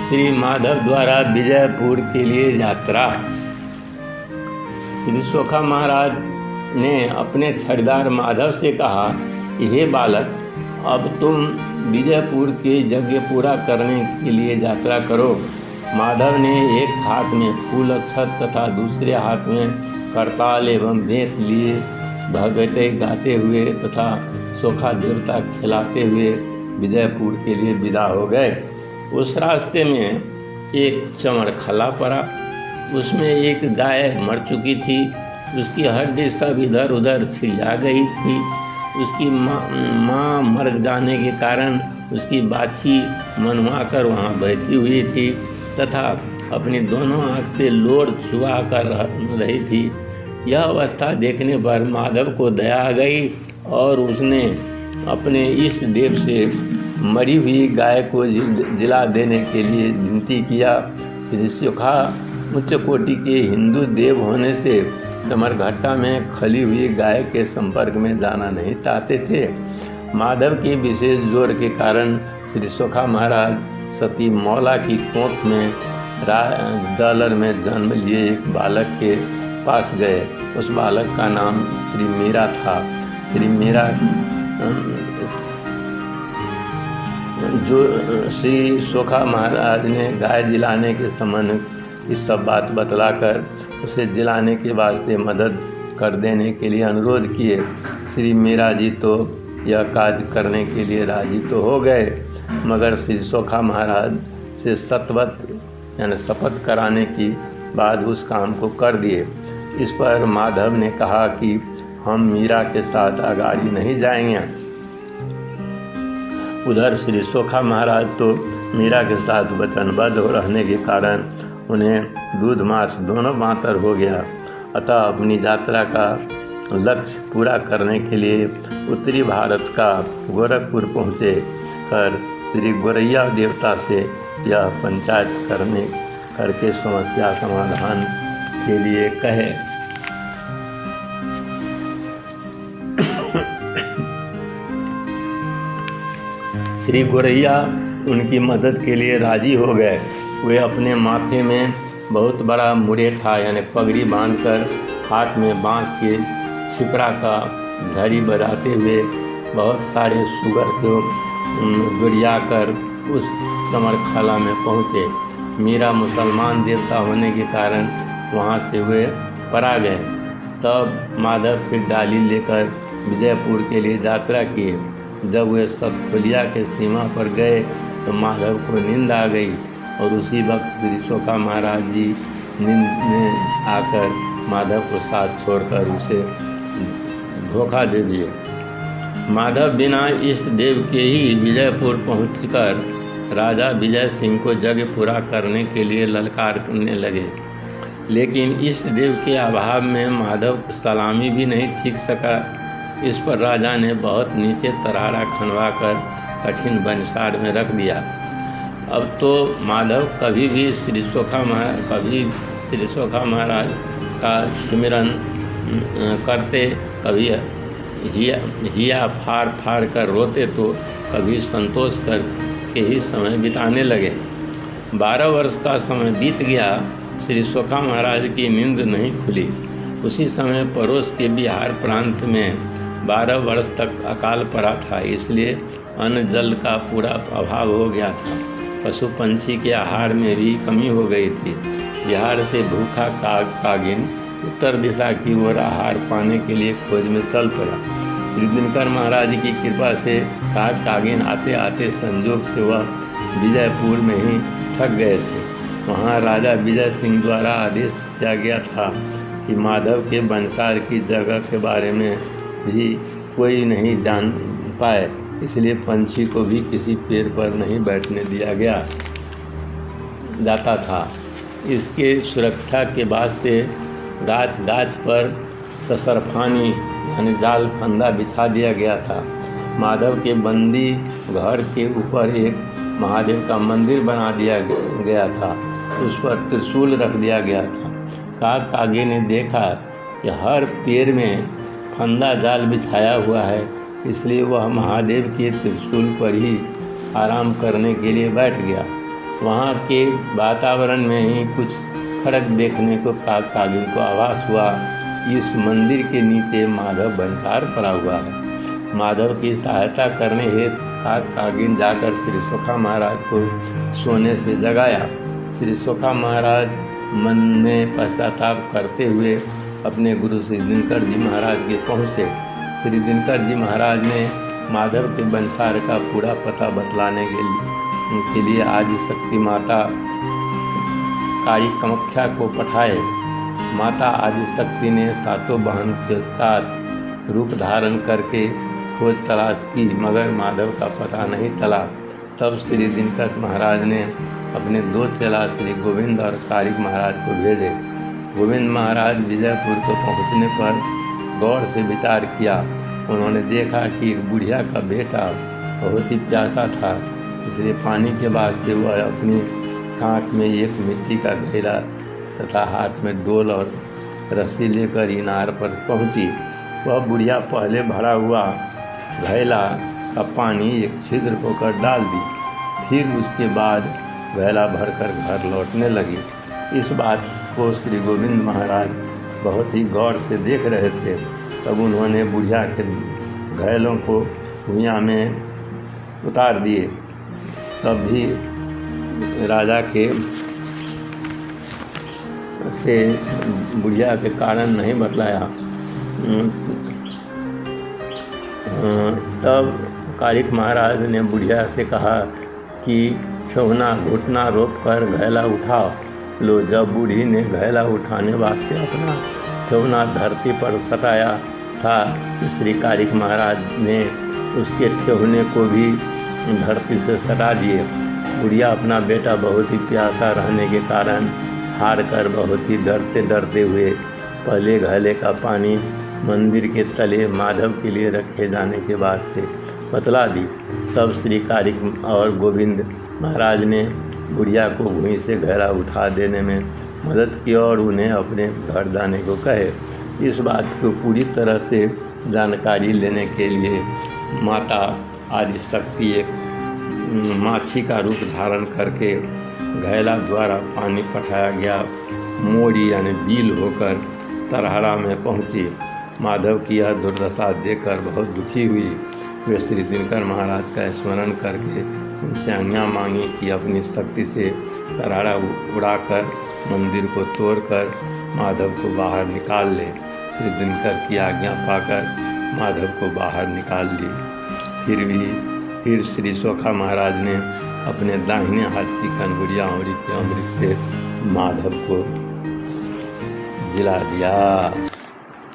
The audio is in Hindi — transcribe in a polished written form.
श्री माधव द्वारा विजयपुर के लिए यात्रा। श्री सोखा महाराज ने अपने छड़ीदार माधव से कहा कि हे बालक, अब तुम विजयपुर के यज्ञ पूरा करने के लिए यात्रा करो। माधव ने एक हाथ में फूल अक्षत तथा दूसरे हाथ में करताल एवं भेंट लिए भगवते गाते हुए तथा सोखा देवता खिलाते हुए विजयपुर के लिए विदा हो गए। उस रास्ते में एक चमड़ खला पड़ा। उसमें एक गाय मर चुकी थी। उसकी हड्डी सब इधर उधर छिड़िया गई थी। उसकी माँ मर जाने के कारण उसकी बाछी मनवा कर वहाँ बैठी हुई थी तथा अपनी दोनों आँख से लोर चुआ कर रही थी। यह अवस्था देखने पर माधव को दया आ गई और उसने अपने इष्ट देव से मरी हुई गाय को जिला देने के लिए विनती किया। श्री सोखा उच्च कोटि के हिंदू देव होने से चमरघट्टा में खली हुई गाय के संपर्क में जाना नहीं चाहते थे। माधव के विशेष जोर के कारण श्री सोखा महाराज सती मौला की कोख में डॉलर में जन्म लिए एक बालक के पास गए। उस बालक का नाम श्री मीरा था। श्री मीरा जो श्री सोखा महाराज ने गाय जिलाने के संबंध की सब बात बतलाकर उसे जिलाने के वास्ते मदद कर देने के लिए अनुरोध किए। श्री मीरा जी तो यह कार्य करने के लिए राजी तो हो गए, मगर श्री सोखा महाराज से सतवत यानी शपथ कराने की बाद उस काम को कर दिए। इस पर माधव ने कहा कि हम मीरा के साथ आगाड़ी नहीं जाएंगे। उधर श्री सोखा महाराज तो मीरा के साथ वचनबद्ध हो रहने के कारण उन्हें दूध मांस दोनों मातर हो गया। अतः अपनी यात्रा का लक्ष्य पूरा करने के लिए उत्तरी भारत का गोरखपुर पहुँचे कर श्री गोरैया देवता से यह पंचायत करके समस्या समाधान के लिए कहे। श्री गोरैया उनकी मदद के लिए राजी हो गए। वे अपने माथे में बहुत बड़ा मुड़े था यानी पगड़ी बांधकर हाथ में बांस के छिपरा का झड़ी बजाते हुए बहुत सारे सुगर को दुड़िया कर उस चमरखाला में पहुँचे। मीरा मुसलमान देवता होने के कारण वहाँ से वे परा गए। तब माधव फिर डाली लेकर विजयपुर के लिए यात्रा किए। जब वे सतखोलिया के सीमा पर गए तो माधव को नींद आ गई और उसी वक्त श्री सोखा महाराज जी नींद में आकर माधव को साथ छोड़कर उसे धोखा दे दिए। माधव बिना इष्ट देव के ही विजयपुर पहुंचकर राजा विजय सिंह को यज्ञ पूरा करने के लिए ललकारने लगे, लेकिन इष्ट देव के अभाव में माधव सलामी भी नहीं ठीक सका। इस पर राजा ने बहुत नीचे तरारा खनवा कर कठिन बनसार में रख दिया। अब तो माधव कभी श्री सोखा महाराज का सुमिरन करते, कभी हिया फाड़ कर रोते तो कभी संतोष कर के ही समय बिताने लगे। 12 वर्ष का समय बीत गया। श्री सोखा महाराज की नींद नहीं खुली। उसी समय पड़ोस के बिहार प्रांत में 12 वर्ष तक अकाल पड़ा था, इसलिए अन्न जल का पूरा अभाव हो गया था। पशु पंछी के आहार में भी कमी हो गई थी। बिहार से भूखा कागिन उत्तर दिशा की ओर आहार पाने के लिए खोज में चल पड़ा। श्री दिनकर महाराज की कृपा से कागिन आते आते संजोग से वह विजयपुर में ही थक गए थे। वहाँ राजा विजय सिंह द्वारा आदेश किया गया था कि माधव के बंसार की जगह के बारे में भी कोई नहीं जान पाए, इसलिए पंछी को भी किसी पेड़ पर नहीं बैठने दिया जाता था। इसके सुरक्षा के वास्ते गाछ पर ससरफानी यानी जाल फंदा बिछा दिया गया था। माधव के बंदी घर के ऊपर एक महादेव का मंदिर बना दिया गया था। उस पर त्रिशूल रख दिया गया था। कागे ने देखा कि हर पेड़ में फंदा जाल बिछाया हुआ है, इसलिए वह महादेव के त्रिशूल पर ही आराम करने के लिए बैठ गया। वहाँ के वातावरण में ही कुछ फर्क देखने को कागिन को आभास हुआ। इस मंदिर के नीचे माधव बंसार पड़ा हुआ है। माधव की सहायता करने हेतु कागिन जाकर श्री सोखा महाराज को सोने से जगाया। श्री सोखा महाराज मन में पश्चाताप करते हुए अपने गुरु श्री दिनकर जी महाराज के पहुँचे। श्री दिनकर जी महाराज ने माधव के बंसार का पूरा पता बतलाने के लिए आदि शक्ति माता काली कामाख्या को पठाए। माता आदि शक्ति ने सातों बहन के साथ रूप धारण करके खोज तलाश की, मगर माधव का पता नहीं चला। तब श्री दिनकर महाराज ने अपने 2 चेला श्री गोविंद और कारिक महाराज को भेजे। गोविंद महाराज विजयपुर को पहुंचने पर गौर से विचार किया। उन्होंने देखा कि एक बुढ़िया का बेटा बहुत ही प्यासा था, इसलिए पानी के वास्ते वह अपनी कांख में एक मिट्टी का घैला तथा हाथ में डोल और रस्सी लेकर इनार पर पहुंची। वह बुढ़िया पहले भरा हुआ घैला का पानी एक छिद्र होकर डाल दी, फिर उसके बाद घैला भरकर घर लौटने लगी। इस बात को श्री गोविंद महाराज बहुत ही गौर से देख रहे थे। तब उन्होंने बुढ़िया के घैलों को भुइयां में उतार दिए। तब भी राजा के से बुढ़िया के कारण नहीं बतलाया। तब कारिक महाराज ने बुढ़िया से कहा कि छौना घुटना रोक कर घैला उठाओ लो। जब बूढ़ी ने घैला उठाने वास्ते अपना छौना धरती पर सटाया था कि श्री कारिक महाराज ने उसके ठेहुने को भी धरती से सटा दिए। बुढ़िया अपना बेटा बहुत ही प्यासा रहने के कारण हार कर बहुत ही डरते हुए पहले घैले का पानी मंदिर के तले माधव के लिए रखे जाने के वास्ते बतला दी। तब श्री कारिक और गोविंद महाराज ने बुढ़िया को भूमि से घैला उठा देने में मदद की और उन्हें अपने घर जाने को कहे। इस बात को पूरी तरह से जानकारी लेने के लिए माता आदि शक्ति एक माछी का रूप धारण करके घैला द्वारा पानी पठाया गया मोड़ी यानी बील होकर तरहरा में पहुंची। माधव की यह दुर्दशा देखकर बहुत दुखी हुई। वे श्री दिनकर महाराज का स्मरण करके उनसे आज्ञा मांगी कि अपनी शक्ति से तरहरा उड़ाकर मंदिर को तोड़कर माधव को बाहर निकाल ले। श्री दिनकर की आज्ञा पाकर माधव को बाहर निकाल दी। फिर श्री सोखा महाराज ने अपने दाहिने हाथ की कनगुड़िया औरी के अमृत से माधव को जिला दिया।